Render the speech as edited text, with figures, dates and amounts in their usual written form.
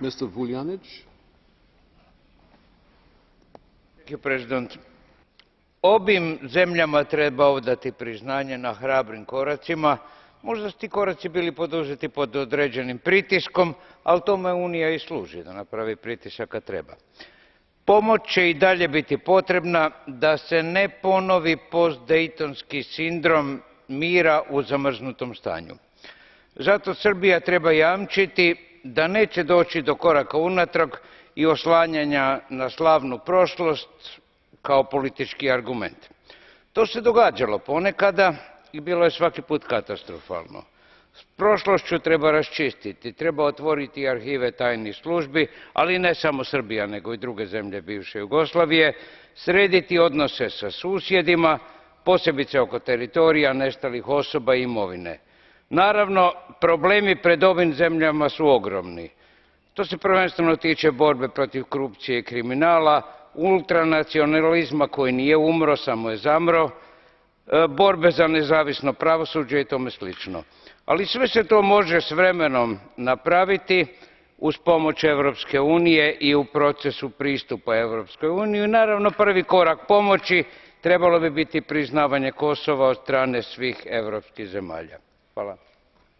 Mr. Vuljanic. Thank you, President. Obim zemljama treba odati priznanje na hrabrim koracima. Možda su ti koraci bili poduzeti pod određenim pritiskom, ali tome Unija i služi, da napravi pritisak kad treba. Pomoć će i dalje biti potrebna da se ne ponovi postdejtonski sindrom mira u zamrznutom stanju. Zato Srbija treba jamčiti da neće doći do koraka unatrag i oslanjanja na slavnu prošlost kao politički argument. To se događalo ponekada i bilo je svaki put katastrofalno. S prošlošću treba raščistiti, treba otvoriti arhive tajnih službi, ali ne samo Srbija, nego i druge zemlje bivše Jugoslavije, srediti odnose sa susjedima, posebice oko teritorija, nestalih osoba i imovine. Naravno, problemi pred ovim zemljama su ogromni. To se prvenstveno tiče borbe protiv korupcije i kriminala, ultranacionalizma koji nije umro, samo je zamro, borbe za nezavisno pravosuđe i tome slično. Ali sve se to može s vremenom napraviti uz pomoć Europske unije i u procesu pristupa Europskoj uniji. Naravno, prvi korak pomoći trebalo bi biti priznavanje Kosova od strane svih europskih zemalja. Hvala.